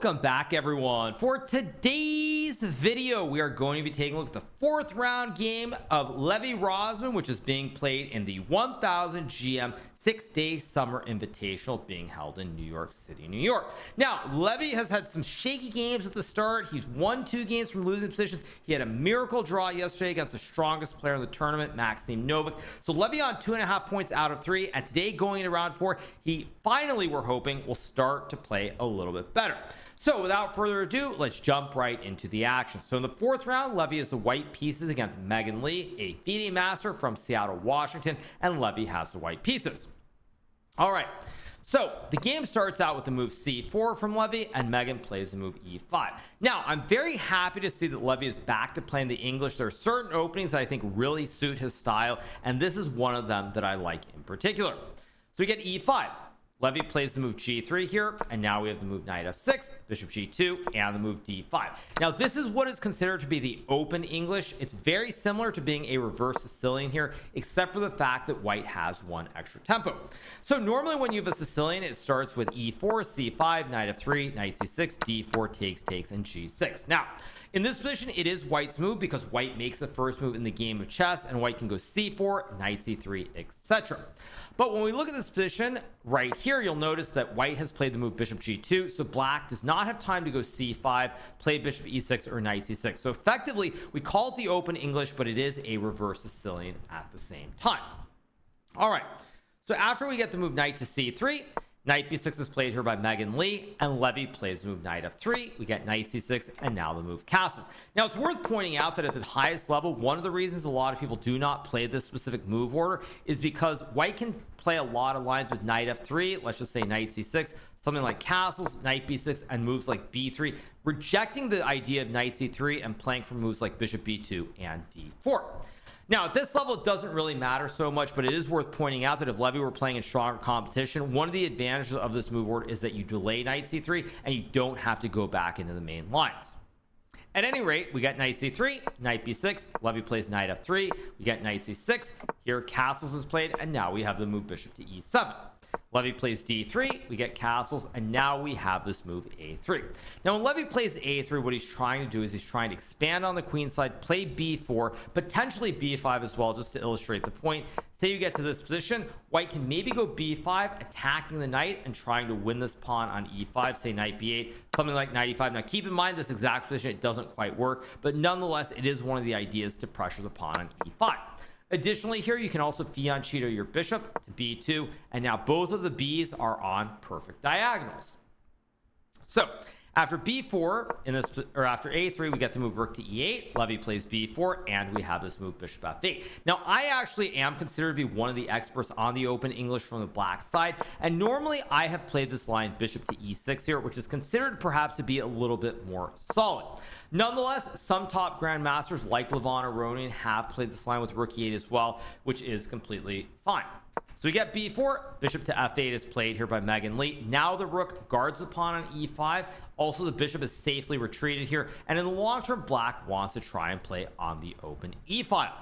Welcome back, everyone. For today's video, we are going to be taking a look at the fourth round game of Levy Rozman, which is being played in the 1000 GM 6-day summer invitational being held in New York City, New York. Now, Levy has had some shaky games at the start. He's won 2 games from losing positions. He had a miracle draw yesterday against the strongest player in the tournament, Maxime Novak. So Levy on 2.5 points out of 3, and today going into round 4, he finally, we're hoping, will start to play a little bit better. So without further ado, let's jump right into the action. So in the fourth round, Levy has the white pieces against Megan Lee, a FIDE master from Seattle, Washington, and Levy has the white pieces. All right, so the game starts out with the move c4 from Levy, and Megan plays the move e5. Now, I'm very happy to see that Levy is back to playing the English. There are certain openings that I think really suit his style, and this is one of them that I like in particular. So we get e5. Levy plays the move g3 here, and now we have the move knight f6, bishop g2, and the move d5. Now, this is what is considered to be the open English. It's very similar to being a reverse Sicilian here, except for the fact that white has 1 extra tempo. So normally when you have a Sicilian, it starts with e4, c5, knight f3, knight c6, d4, takes, and g6. Now, in this position, it is white's move because white makes the first move in the game of chess, and white can go c4, knight c3, etc. But when we look at this position right here, you'll notice that white has played the move bishop g2, so black does not have time to go c5, play bishop e6, or knight c6. So effectively, we call it the open English, but it is a reverse Sicilian at the same time. All right, so after we get the move knight to c3, knight b6 is played here by Megan Lee, and Levy plays the move knight f3. We get knight c6, and now the move castles. Now, it's worth pointing out that at the highest level, one of the reasons a lot of people do not play this specific move order is because white can play a lot of lines with knight f3. Let's just say knight c6, something like castles, knight b6, and moves like b3, rejecting the idea of knight c3 and playing for moves like bishop b2 and d4. Now, at this level, it doesn't really matter so much, but it is worth pointing out that if Levy were playing in stronger competition, one of the advantages of this move order is that you delay knight c3 and you don't have to go back into the main lines. At any rate, we got knight c3, knight b6, Levy plays knight f3, we get knight c6, here castles is played, and now we have the move bishop to e7. Levy plays d3, we get castles, and now we have this move a3. Now, when Levy plays a3, what he's trying to do is he's trying to expand on the queen side, play b4, potentially b5 as well, just to illustrate the point. Say you get to this position, white can maybe go b5, attacking the knight and trying to win this pawn on e5, say knight b8, something like knight e5. Now, keep in mind this exact position, it doesn't quite work, but nonetheless, it is one of the ideas to pressure the pawn on e5. Additionally, here you can also fianchetto your bishop to b2, and now both of the b's are on perfect diagonals. So after b4 in this, or after a3, we get to move rook to e8. Levy plays b4, and we have this move bishop f8. Now, I actually am considered to be one of the experts on the open English from the black side, and normally I have played this line bishop to e6 here, which is considered perhaps to be a little bit more solid. Nonetheless, some top grandmasters like Levon Aronian have played this line with rook e8 as well, which is completely fine. So we get b4, bishop to f8 is played here by Megan Lee. Now the rook guards the pawn on e5. Also, the bishop is safely retreated here, and in the long term, black wants to try and play on the open e file.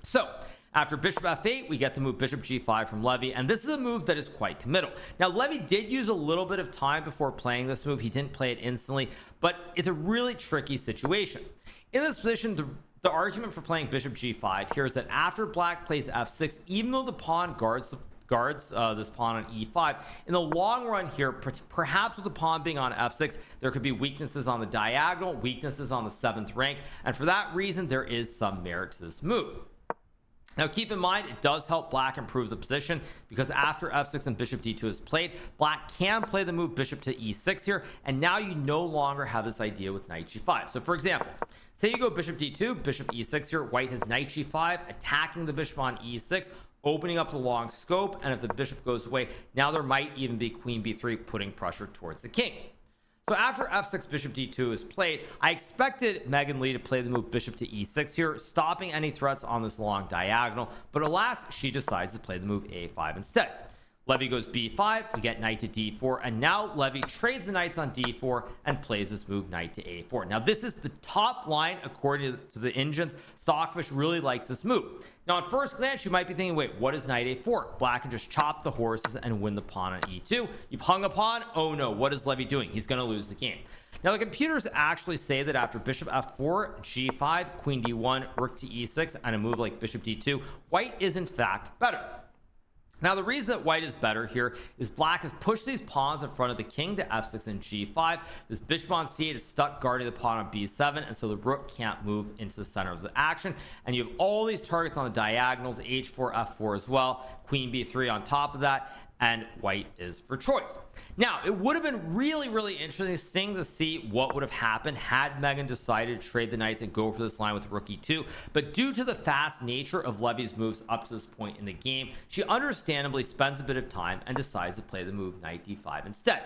So after bishop f8, we get the move bishop g5 from Levy, and this is a move that is quite committal. Now, Levy did use a little bit of time before playing this move. He didn't play it instantly, but it's a really tricky situation. In this position, the argument for playing bishop g5 here is that after black plays f6, even though the pawn guards this pawn on e5, in the long run here, perhaps with the pawn being on f6, there could be weaknesses on the diagonal, weaknesses on the 7th rank, and for that reason, there is some merit to this move. Now, keep in mind, it does help black improve the position because after f6 and bishop d2 is played, black can play the move bishop to e6 here, and now you no longer have this idea with knight g5. So, for example, say you go bishop d2, bishop e6 here, white has knight g5, attacking the bishop on e6, opening up the long scope, and if the bishop goes away, now there might even be queen b3 putting pressure towards the king. So after f6, bishop d2 is played, I expected Megan Lee to play the move bishop to e6 here, stopping any threats on this long diagonal, but alas, she decides to play the move a5 instead. Levy goes b5, we get knight to d4, and now Levy trades the knights on d4 and plays this move knight to a4. Now this is the top line according to the engines. Stockfish really likes this move. Now at first glance you might be thinking, wait, what is knight a4? Black can just chop the horses and win the pawn on e2. You've hung a pawn. Oh no, what is Levy doing? He's going to lose the game. Now the computers actually say that after bishop f4, g5, queen d1, rook to e6, and a move like bishop d2, white is in fact better. Now the reason that white is better here is black has pushed these pawns in front of the king to f6 and g5. This bishop on c8 is stuck guarding the pawn on b7, and so the rook can't move into the center of the action. And you have all these targets on the diagonals, h4, f4 as well, queen b3 on top of that, and white is for choice. Now it would have been really interesting to see what would have happened had Megan decided to trade the knights and go for this line with rook e2, but due to the fast nature of Levy's moves up to this point in the game, she understandably spends a bit of time and decides to play the move knight d5 instead.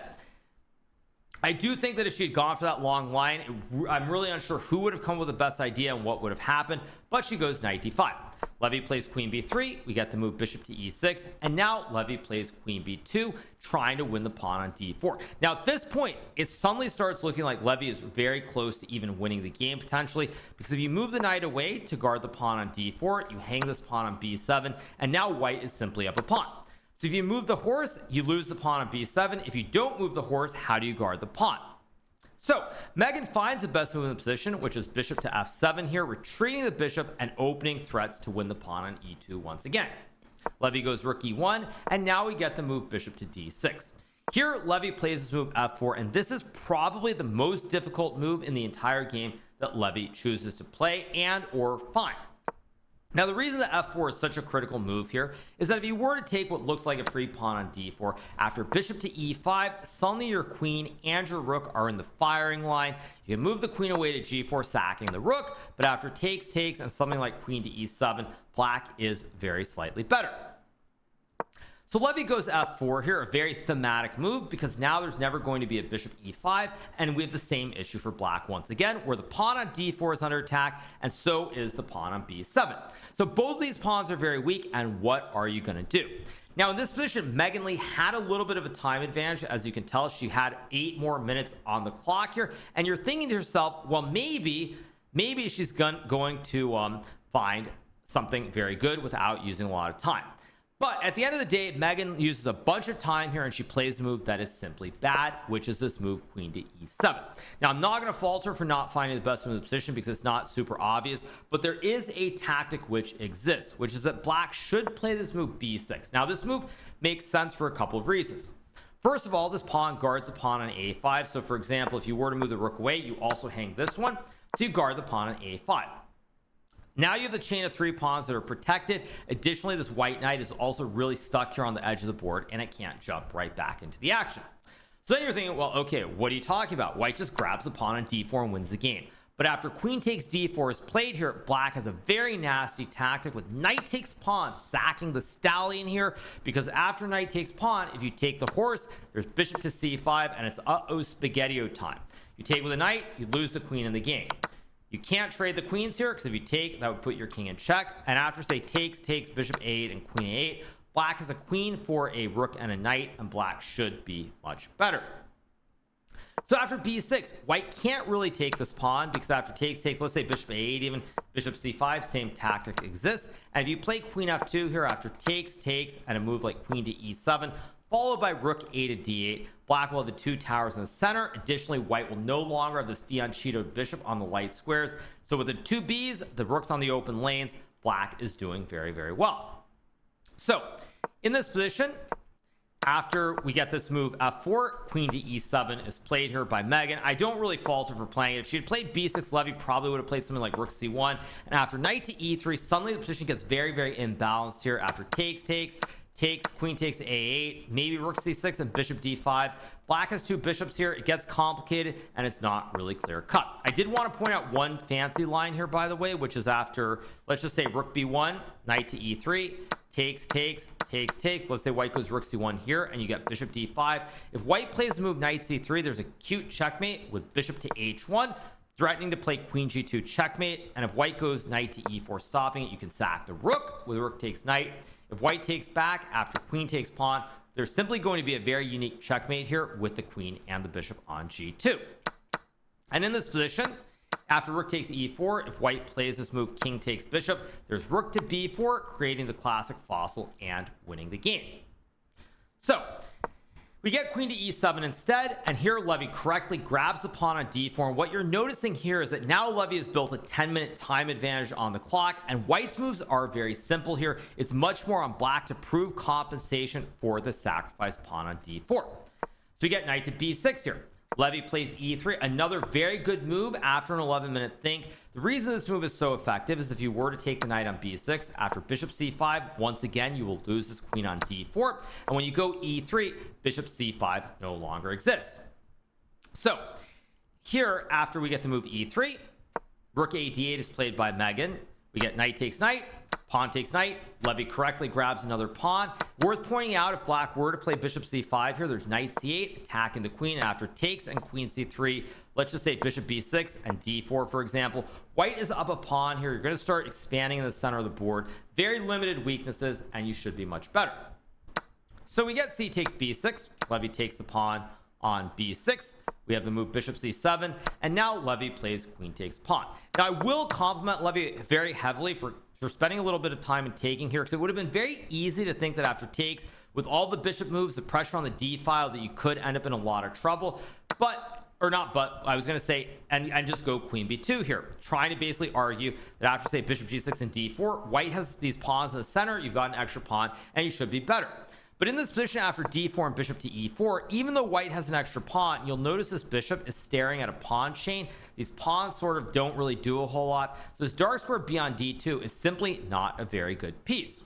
I do think that if she had gone for that long line, I'm really unsure who would have come with the best idea and what would have happened, but she goes knight d5. Levy plays queen b3, we get the move bishop to e6, and now Levy plays queen b2, trying to win the pawn on d4. Now at this point, it suddenly starts looking like Levy is very close to even winning the game potentially, because if you move the knight away to guard the pawn on d4, you hang this pawn on b7, and now white is simply up a pawn. So if you move the horse, you lose the pawn on b7. If you don't move the horse, how do you guard the pawn? So Megan finds the best move in the position, which is bishop to f7 here, retreating the bishop and opening threats to win the pawn on e2 once again. Levy goes rook e1, and now we get the move bishop to d6. Here Levy plays this move f4, and this is probably the most difficult move in the entire game that Levy chooses to play and or find. Now the reason that f4 is such a critical move here is that if you were to take what looks like a free pawn on d4 after bishop to e5, suddenly your queen and your rook are in the firing line. You can move the queen away to g4, sacking the rook, but after takes and something like queen to e7, black is very slightly better. So Levy goes f4 here, a very thematic move, because now there's never going to be a bishop e5, and we have the same issue for black once again, where the pawn on d4 is under attack, and so is the pawn on b7. So both of these pawns are very weak, and what are you going to do? Now in this position, Megan Lee had a little bit of a time advantage. As you can tell, she had 8 more minutes on the clock here, and you're thinking to yourself, well, maybe she's going to find something very good without using a lot of time. But at the end of the day, Megan uses a bunch of time here and she plays a move that is simply bad, which is this move queen to e7. Now I'm not going to fault her for not finding the best move in the position because it's not super obvious, but there is a tactic which exists, which is that black should play this move b6. Now this move makes sense for a couple of reasons. First of all, this pawn guards the pawn on a5. So for example, if you were to move the rook away, you also hang this one, so you guard the pawn on a5. Now you have the chain of 3 pawns that are protected. Additionally, this white knight is also really stuck here on the edge of the board and it can't jump right back into the action. So then you're thinking, well, okay, what are you talking about? White just grabs the pawn on d4 and wins the game. But after queen takes d4 is played here, black has a very nasty tactic with knight takes pawn, sacking the stallion here, because after knight takes pawn, if you take the horse, there's bishop to c5 and it's spaghetti-o time. You take with a knight, you lose the queen in the game. You can't trade the queens here because if you take, that would put your king in check. And after say takes bishop a8 and queen a8, black has a queen for a rook and a knight, and black should be much better. So after b6, white can't really take this pawn because after takes, let's say bishop a8, even bishop c5, same tactic exists. And if you play queen f2 here after takes, and a move like queen to e7, followed by rook a to d8, black will have the 2 towers in the center. Additionally, white will no longer have this fianchettoed bishop on the light squares. So with the 2 b's, the rooks on the open lanes, black is doing very well. So in this position, after we get this move f4, queen to e7 is played here by Megan. I don't really fault her for playing it. If she had played b6, Levy probably would have played something like rook c1. And after knight to e3, suddenly the position gets very imbalanced here. After takes, queen takes a8, maybe rook c6 and bishop d5. Black has 2 bishops here. It gets complicated and it's not really clear cut. I did want to point out one fancy line here, by the way, which is after, let's just say rook b1, knight to e3, takes. Let's say white goes rook c1 here and you get bishop d5. If white plays the move knight c3, there's a cute checkmate with bishop to h1, threatening to play queen g2 checkmate. And if white goes knight to e4 stopping it, you can sack the rook with rook takes knight. If white takes back after queen takes pawn, there's simply going to be a very unique checkmate here with the queen and the bishop on g2. And in this position, after rook takes e4, if white plays this move king takes bishop, there's rook to b4, creating the classic fossil and winning the game. So we get queen to e7 instead, and here Levy correctly grabs the pawn on d4. And what you're noticing here is that now Levy has built a 10-minute time advantage on the clock, and white's moves are very simple here. It's much more on black to prove compensation for the sacrificed pawn on d4. So we get knight to b6 here. Levy plays e3, another very good move after an 11-minute think. The reason this move is so effective is if you were to take the knight on b6 after bishop c5, once again you will lose this queen on d4, and when you go e3, bishop c5 no longer exists. So here, after we get to move e3, rook a d8 is played by Megan. We get knight takes knight, pawn takes knight. Levy correctly grabs another pawn. Worth pointing out, if black were to play bishop c5 here, there's knight c8 attacking the queen after takes, and queen c3. Let's just say bishop b6 and d4, for example. White is up a pawn here. You're going to start expanding in the center of the board. Very limited weaknesses, and you should be much better. So we get c takes b6. Levy takes the pawn on b6. We have the move bishop c7, and now Levy plays queen takes pawn. Now I will compliment Levy very heavily for spending a little bit of time in taking here, because it would have been very easy to think that after takes, with all the bishop moves, the pressure on the d file, that you could end up in a lot of trouble. I was going to say, and just go queen b2 here, trying to basically argue that after, say, bishop g6 and d4, white has these pawns in the center, you've got an extra pawn, and you should be better. But in this position after d4 and bishop to e4, even though white has an extra pawn, you'll notice this bishop is staring at a pawn chain. These pawns sort of don't really do a whole lot. So this dark square b on d2 is simply not a very good piece.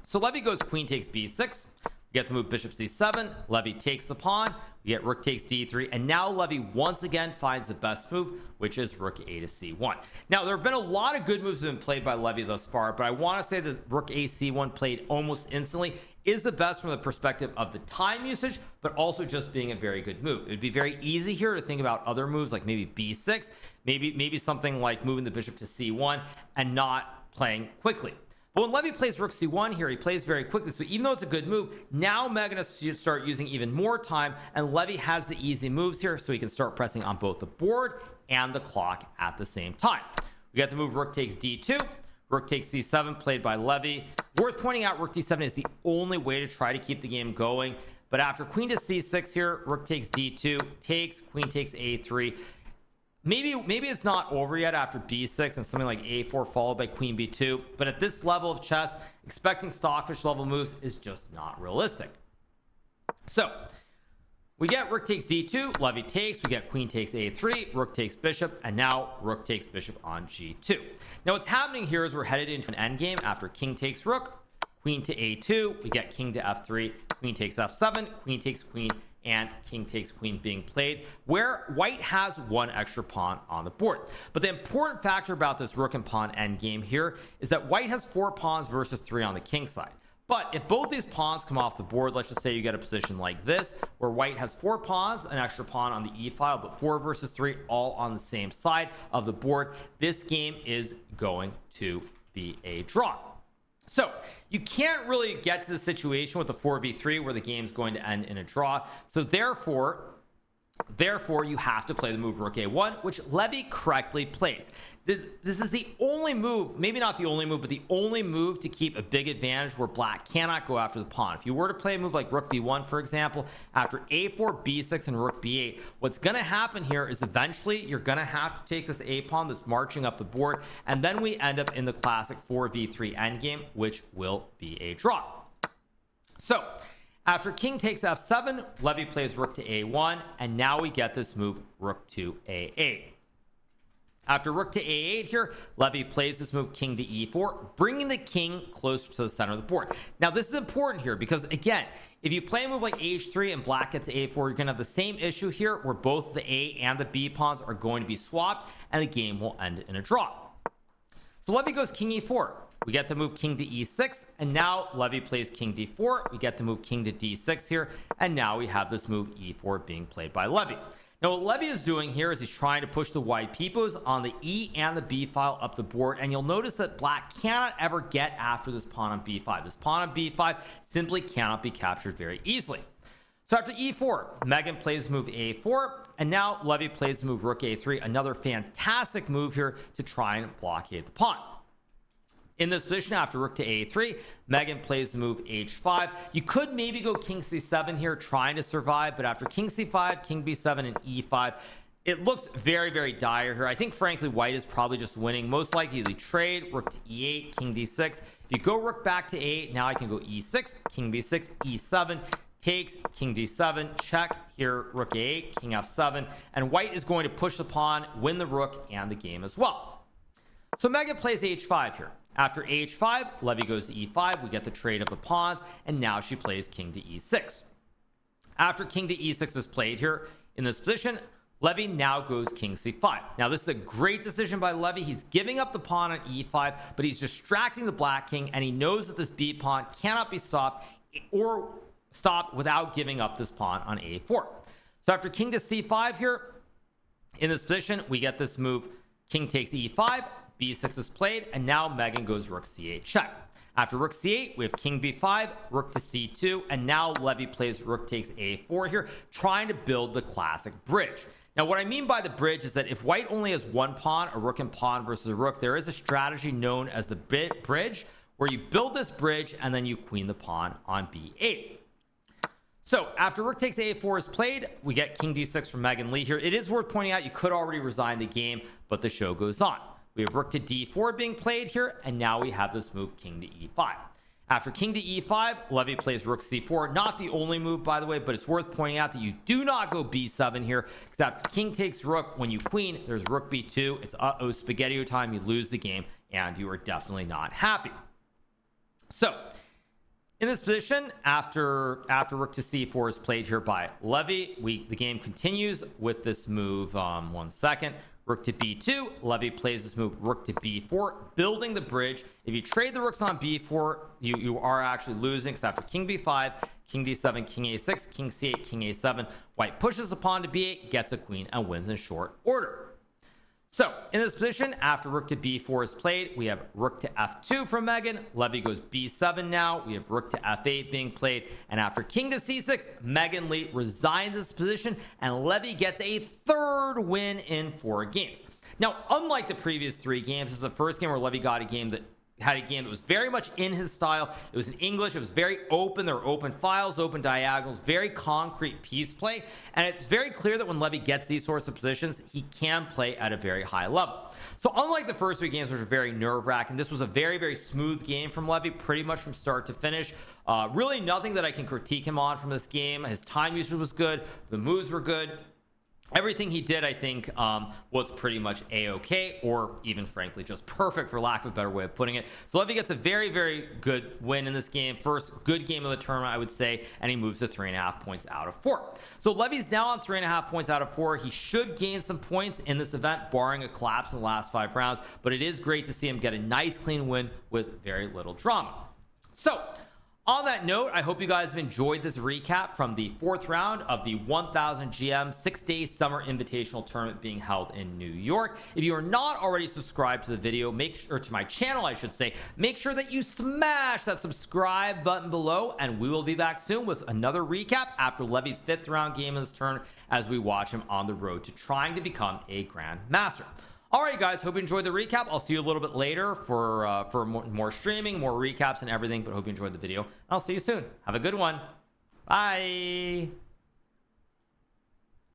So Levy goes queen takes b6. We get to move bishop c7. Levy takes the pawn. We get rook takes d3. And now Levy once again finds the best move, which is rook a to c1. Now, there have been a lot of good moves that have been played by Levy thus far, but I want to say that rook a c1 played almost instantly is the best from the perspective of the time usage, but also just being a very good move. It would be very easy here to think about other moves like maybe b6, maybe something like moving the bishop to c1 and not playing quickly. But when Levy plays rook c1 here, he plays very quickly. So even though it's a good move, now Megan has to start using even more time, and Levy has the easy moves here, so he can start pressing on both the board and the clock at the same time. We got the move rook takes d2. Rook takes c7 played by Levy. Worth pointing out, rook d7 is the only way to try to keep the game going. But after queen to c6 here, rook takes d2, takes, queen takes a3. Maybe it's not over yet after b6 and something like a4 followed by queen b2. But at this level of chess, expecting stockfish level moves is just not realistic. So we get rook takes d2, Levy takes, we get queen takes a3, rook takes bishop, and now rook takes bishop on g2. Now what's happening here is we're headed into an endgame after king takes rook, queen to a2, we get king to f3, queen takes f7, queen takes queen, and king takes queen being played, where white has one extra pawn on the board. But the important factor about this rook and pawn endgame here is that white has 4 pawns versus 3 on the king side. But if both these pawns come off the board, let's just say you get a position like this, where white has 4 pawns, an extra pawn on the e file, but 4 versus 3 all on the same side of the board, this game is going to be a draw. So you can't really get to the situation with the 4v3 where the game's going to end in a draw. So therefore you have to play the move rook a1, which Levy correctly plays. This is the only move, maybe not the only move, but the only move to keep a big advantage where black cannot go after the pawn. If you were to play a move like rook b1, for example, after a4, b6, and rook b8, what's going to happen here is eventually you're going to have to take this a pawn that's marching up the board, and then we end up in the classic 4v3 endgame, which will be a draw. So after king takes f7, Levy plays rook to a1, and now we get this move rook to a8. After rook to a8 here, Levy plays this move king to e4, bringing the king closer to the center of the board. Now this is important here because, again, if you play a move like h3 and black gets a4, you're going to have the same issue here where both the a and the b pawns are going to be swapped, and the game will end in a draw. So Levy goes king e4. We get to move king to e6, and now Levy plays king d4. We get to move king to d6 here, and now we have this move e4 being played by Levy. Now what Levy is doing here is he's trying to push the white peepos on the E and the B file up the board, and you'll notice that black cannot ever get after this pawn on B5. This pawn on B5 simply cannot be captured very easily. So after E4, Megan plays move A4, and now Levy plays the move rook A3, another fantastic move here to try and blockade the pawn. In this position, after rook to A3, Megan plays the move H5. You could maybe go king C7 here, trying to survive, but after king C5, king B7, and E5, it looks very, very dire here. I think, frankly, white is probably just winning. Most likely, they trade rook to E8, king D6. If you go rook back to A8, now I can go E6, king B6, E7, takes, king D7, check, here, rook A8, king F7, and white is going to push the pawn, win the rook, and the game as well. So Megan plays H5 here. After H5, Levy goes to E5. We get the trade of the pawns, and now she plays king to E6. After king to E6 is played here in this position, Levy now goes king C5. Now this is a great decision by Levy. He's giving up the pawn on E5, but he's distracting the black king, and he knows that this B pawn cannot be stopped without giving up this pawn on A4. So after king to C5 here in this position, we get this move king takes E5. B6 is played, and now Megan goes rook C8 check. After rook C8, we have king B5, rook to C2, and now Levy plays rook takes A4 here, trying to build the classic bridge. Now what I mean by the bridge is that if white only has one pawn, a rook and pawn versus a rook, there is a strategy known as the bridge, where you build this bridge and then you queen the pawn on B8. So after rook takes A4 is played, we get king D6 from Megan Lee here. It is worth pointing out you could already resign the game, but the show goes on. We have rook to D4 being played here, and now we have this move king to E5. After king to E5, Levy plays rook C4. Not the only move, by the way, but it's worth pointing out that you do not go B7 here, because after king takes rook, when you queen, there's rook B2. It's uh-oh spaghetti time. You lose the game, and you are definitely not happy. So in this position, after rook to C4 is played here by Levy, the game continues with this move. One second. Rook to B2, Levy plays this move rook to B4, building the bridge. If you trade the rooks on B4, you are actually losing, because after king B5, king D7, king A6, king C8, king A7, white pushes the pawn to B8, gets a queen, and wins in short order. So in this position, after rook to B4 is played, we have rook to F2 from Megan. Levy goes B7 now. We have rook to F8 being played. And after king to C6, Megan Lee resigns this position, and Levy gets a third win in 4 games. Now, unlike the previous 3 games, this is the first game where Levy got a game that was very much in his style. It was in English. It was very open. There were open files, open diagonals, very concrete piece play. And it's very clear that when Levy gets these sorts of positions, he can play at a very high level. So unlike the first 3 games, which were very nerve-wracking, this was a very, very smooth game from Levy, pretty much from start to finish. Really nothing that I can critique him on from this game. His time usage was good. The moves were good. Everything he did, I think, was pretty much a-okay, or even frankly just perfect, for lack of a better way of putting it. So Levy gets a very, very good win in this game. First good game of the tournament, I would say, and he moves to 3.5 points out of 4. So Levy's now on 3.5 points out of 4. He should gain some points in this event, barring a collapse in the last 5 rounds, but it is great to see him get a nice clean win with very little drama. So on that note, I hope you guys have enjoyed this recap from the 4th round of the 1000 GM 6-day summer invitational tournament being held in New York. If you are not already subscribed to the video, to my channel, I should say, make sure that you smash that subscribe button below, and we will be back soon with another recap after Levy's 5th round game in this tournament, as we watch him on the road to trying to become a Grand Master. All right, guys, hope you enjoyed the recap. I'll see you a little bit later for more streaming, more recaps and everything, but hope you enjoyed the video. I'll see you soon. Have a good one. Bye.